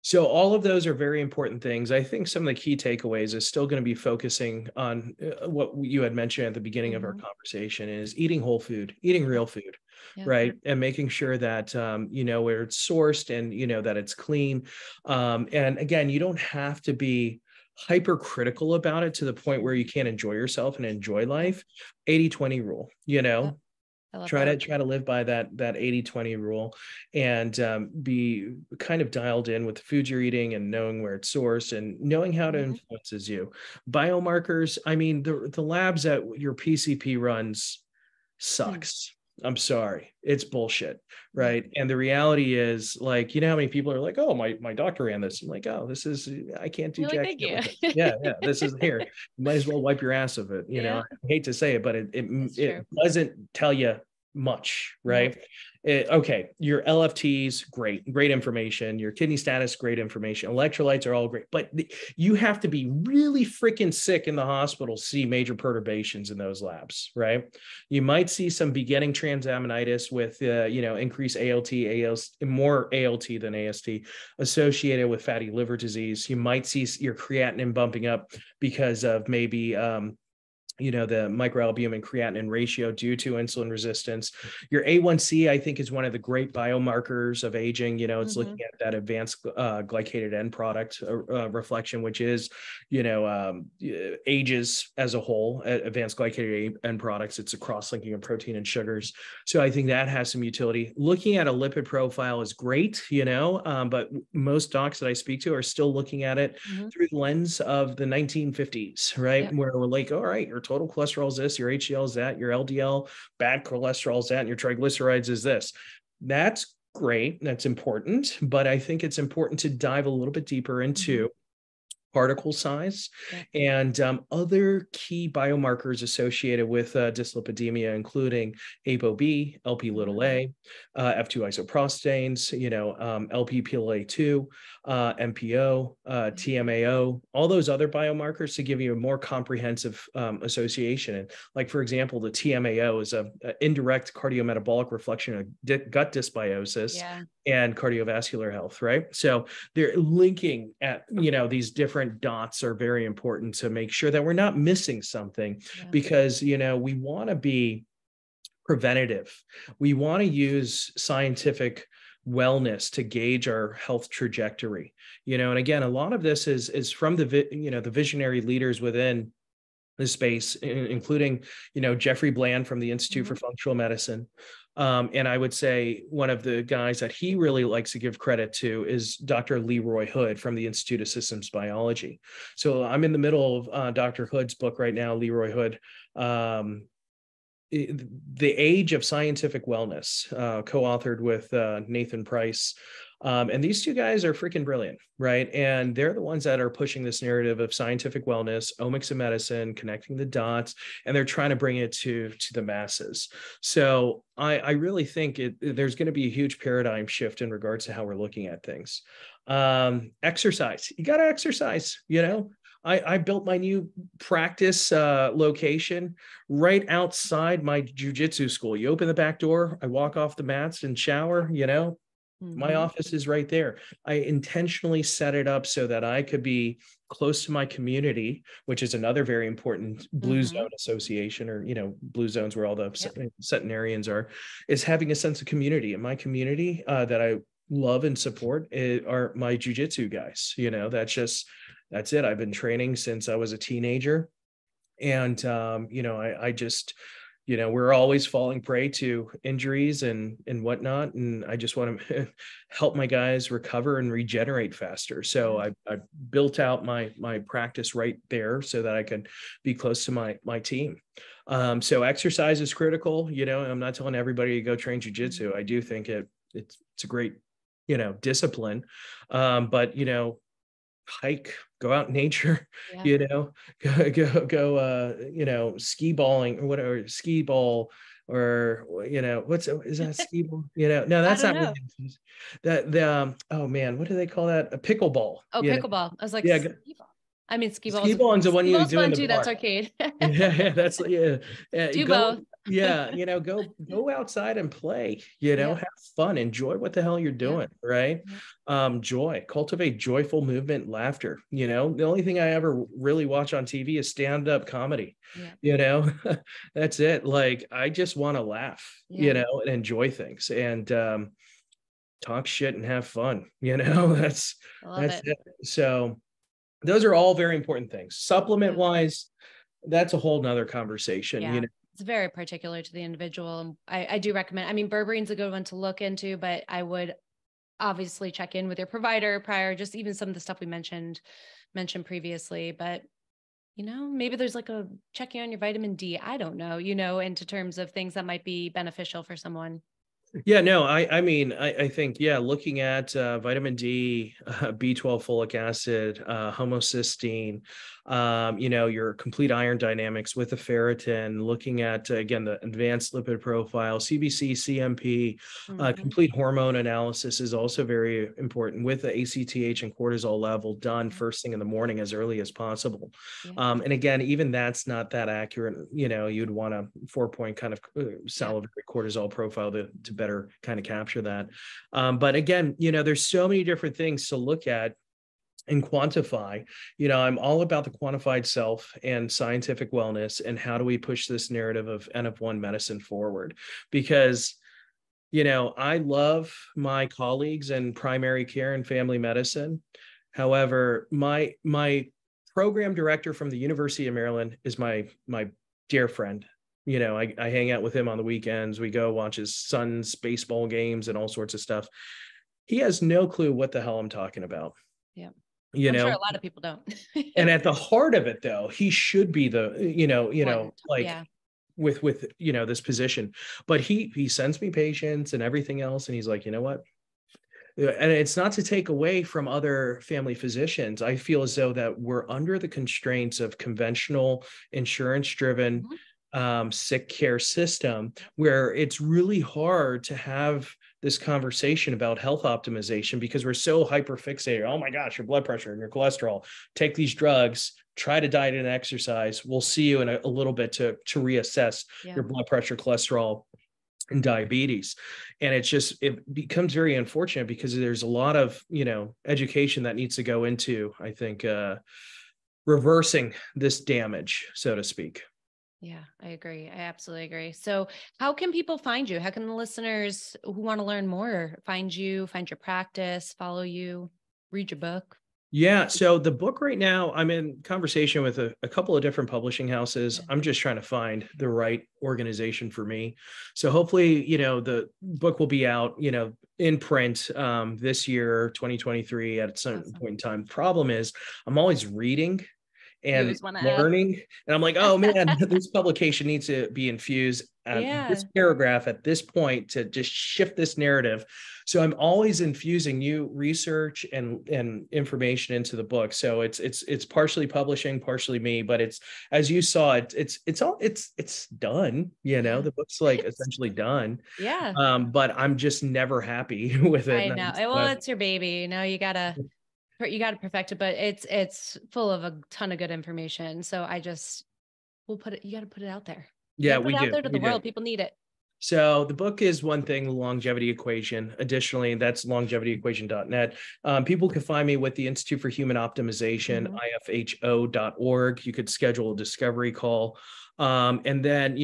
So all of those are very important things. I think some of the key takeaways is still going to be focusing on what you had mentioned at the beginning of our conversation is eating whole food, eating real food, right? And making sure that, where it's sourced and, that it's clean. And again, you don't have to be hypercritical about it to the point where you can't enjoy yourself and enjoy life. 80-20 rule, try to live by that 80-20 rule and be kind of dialed in with the foods you're eating and knowing where it's sourced and knowing how it influences you. Biomarkers, I mean, the labs that your PCP runs sucks. I'm sorry. It's bullshit. Right. And the reality is like, how many people are like, oh, my doctor ran this. I'm like, oh, I can't do jack shit with this. Yeah. This is here. You might as well wipe your ass of it. I hate to say it, but it doesn't tell you much, right? Okay, your LFTs, great information. Your kidney status, great information. Electrolytes are all great, but you have to be really freaking sick in the hospital to see major perturbations in those labs, right? You might see some beginning transaminitis with, increased ALT, more ALT than AST associated with fatty liver disease. You might see your creatinine bumping up because of maybe, the microalbumin creatinine ratio due to insulin resistance. Your A1C, I think, is one of the great biomarkers of aging. It's looking at that advanced glycated end product reflection, which is, ages as a whole, advanced glycated end products. It's a cross-linking of protein and sugars. So I think that has some utility. Looking at a lipid profile is great, but most docs that I speak to are still looking at it through the lens of the 1950s, right? Where we're like, all right, your total cholesterol is this, your HDL is that, your LDL, bad cholesterol is that, and your triglycerides is this. That's great. That's important. But I think it's important to dive a little bit deeper into particle size and other key biomarkers associated with dyslipidemia, including ApoB, Lp(a), F2 isoprostanes, Lp(PLA2), MPO, TMAO, all those other biomarkers to give you a more comprehensive association. And like, for example, the TMAO is an indirect cardiometabolic reflection of gut dysbiosis and cardiovascular health, right? So they're linking at, these different dots are very important to make sure that we're not missing something because, we want to be preventative. We want to use scientific wellness to gauge our health trajectory. And again, a lot of this is from the visionary leaders within the space, including, Jeffrey Bland from the Institute for Functional Medicine. And I would say one of the guys that he really likes to give credit to is Dr. Leroy Hood from the Institute of Systems Biology. So I'm in the middle of Dr. Hood's book right now, Leroy Hood, The Age of Scientific Wellness, co-authored with Nathan Price. And these two guys are freaking brilliant, right? And they're the ones that are pushing this narrative of scientific wellness, omics of medicine, connecting the dots, and they're trying to bring it to the masses. So I really think there's going to be a huge paradigm shift in regards to how we're looking at things. Exercise, you got to exercise, I built my new practice location right outside my jujitsu school. You open the back door, I walk off the mats and shower, my office is right there. I intentionally set it up so that I could be close to my community, which is another very important blue zone association, or, blue zones where all the centenarians are, is having a sense of community. And my community that I love and support are my jujitsu guys. That's it. I've been training since I was a teenager. And, I just, we're always falling prey to injuries and whatnot. And I just want to help my guys recover and regenerate faster. So I built out my practice right there so that I can be close to my team. So exercise is critical. I'm not telling everybody to go train jujitsu. I do think it's a great, discipline. But, hike, go out in nature, go ski balling or whatever, skee ball, or is that skee ball? No, that's not what it is. Oh man, what do they call that? A pickleball. Oh, pickleball. I was like, yeah. Skee ball. I mean, skee ball. Skee ball is the one you do in the too. bar. That's arcade. That's do both. Go outside and play. Have fun, enjoy what the hell you're doing, right? Joy, cultivate joyful movement, laughter. The only thing I ever really watch on TV is stand-up comedy. That's it. Like, I just want to laugh, and enjoy things, and talk shit and have fun. That's it. So those are all very important things. Supplement wise, that's a whole nother conversation. It's very particular to the individual. I do recommend, berberine's a good one to look into, but I would obviously check in with your provider prior, just even some of the stuff we mentioned previously, but maybe there's like a checking on your vitamin D. I don't know, into terms of things that might be beneficial for someone. Yeah, no, I think, looking at vitamin D, B12, folic acid, homocysteine, your complete iron dynamics with the ferritin, looking at, again, the advanced lipid profile, CBC, CMP, complete hormone analysis is also very important, with the ACTH and cortisol level done first thing in the morning as early as possible. And again, even that's not that accurate. You'd want a 4-point kind of salivary cortisol profile to better kind of capture that. But again, there's so many different things to look at and quantify. I'm all about the quantified self and scientific wellness, and how do we push this narrative of N of one medicine forward? Because, I love my colleagues in primary care and family medicine. However, my program director from the University of Maryland is my dear friend. I hang out with him on the weekends. We go watch his son's baseball games and all sorts of stuff. He has no clue what the hell I'm talking about. Yeah. I'm sure a lot of people don't. And at the heart of it, though, he should be the, with this position. But he sends me patients and everything else. And he's like, you know what? And it's not to take away from other family physicians. I feel as though that we're under the constraints of conventional insurance-driven sick care system, where it's really hard to have this conversation about health optimization, because we're so hyper fixated. Oh my gosh, your blood pressure and your cholesterol, take these drugs, try to diet and exercise. We'll see you in a little bit to reassess your blood pressure, cholesterol, and diabetes. And it becomes very unfortunate, because there's a lot of, education that needs to go into, I think, reversing this damage, so to speak. Yeah, I agree. I absolutely agree. So how can people find you? How can the listeners who want to learn more find you, find your practice, follow you, read your book? Yeah. So the book right now, I'm in conversation with a couple of different publishing houses. Yeah. I'm just trying to find the right organization for me. So hopefully, the book will be out, in print this year, 2023 at some Awesome. point in time. Problem is I'm always reading You and always want to add. learning. And I'm like, oh man, this publication needs to be infused at Yeah. this paragraph at this point to just shift this narrative. So I'm always infusing new research and information into the book. So it's partially publishing, partially me, but it's, as you saw, it's done. Yeah. The book's like essentially done. Yeah. But I'm just never happy with it. I know. Well, it's your baby. You gotta perfect it, but it's full of a ton of good information. So you gotta put it out there. You Yeah, gotta put we it out do. there to the We do. world. People need it. So the book is one thing, the longevity equation. Additionally, that's longevityequation.net. People can find me with the Institute for Human Optimization, Mhm. ifho.org. You could schedule a discovery call. And then,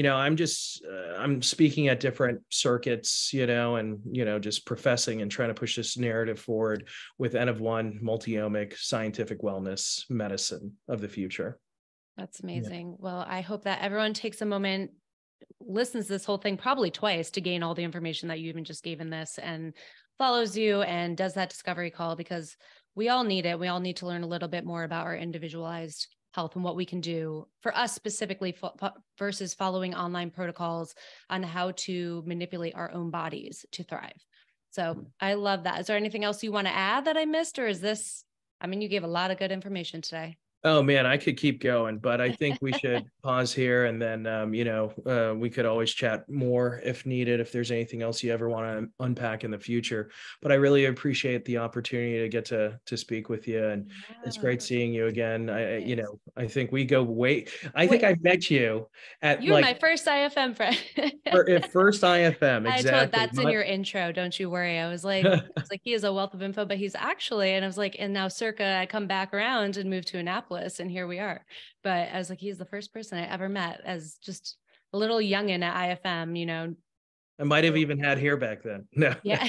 I'm speaking at different circuits, and, just professing and trying to push this narrative forward with N of one multi-omic scientific wellness medicine of the future. That's Yeah. amazing. Well, I hope that everyone takes a moment, listens to this whole thing probably twice to gain all the information that you even just gave in this, and follows you and does that discovery call, because we all need it. We all need to learn a little bit more about our individualized health and what we can do for us specifically versus following online protocols on how to manipulate our own bodies to thrive. So I love that. Is there anything else you want to add that I missed, or is this, you gave a lot of good information today. Oh man, I could keep going, but I think we should pause here and then, we could always chat more if needed, if there's anything else you ever want to unpack in the future. But I really appreciate the opportunity to get to speak with you, and it's Yeah. great seeing you again. Yes. I think we go way. I think Wait, I met you at you were like my first IFM friend. at first IFM, I told exactly. that's in your intro. Don't you worry. I was like, he is a wealth of info, but he's actually, and I was like, and now circa I come back around and move to Annapolis, and here we are. But I was like, he's the first person I ever met as just a little youngin at IFM. I might have even had hair back then. No, Yeah,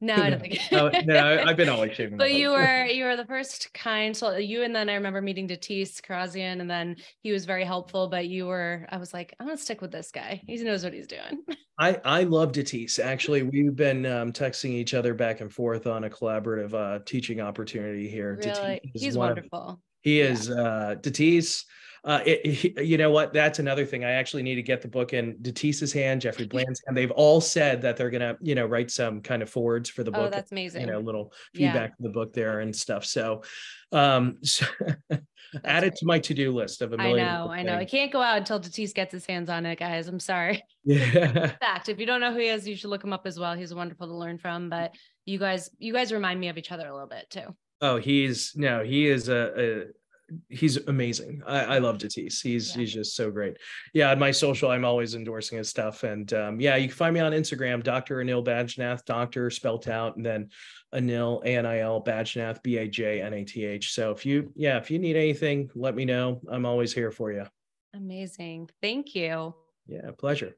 no, I don't think. no, I've been always shaving my But legs. you were the first kind. So you, and then I remember meeting Datis Karazian, and then he was very helpful. But I was like, I'm gonna stick with this guy. He knows what he's doing. I love Datis. Actually, we've been texting each other back and forth on a collaborative teaching opportunity here. Datis Really, is he's wonderful. he Yeah. is Datis. You know what? That's another thing. I actually need to get the book in Datis's hand, Jeffrey Bland's hand. They've all said that they're gonna, write some kind of forwards for the Oh, book. that's amazing. Little Yeah, feedback of the book there and stuff. So, so that's add it great. to my to-do list of a I million know. I know. It things. can't go out until Datis gets his hands on it, guys. I'm sorry. Yeah. Fact. If you don't know who he is, you should look him up as well. He's wonderful to learn from. But you guys remind me of each other a little bit too. Oh, he is he's amazing. I love Datis. Yeah. He's just so great. Yeah, on my social, I'm always endorsing his stuff. And yeah, you can find me on Instagram, Dr. Anil Bajnath, doctor spelt out, and then Anil, Anil Bajnath, Bajnath. So if you need anything, let me know. I'm always here for you. Amazing. Thank you. Yeah, pleasure.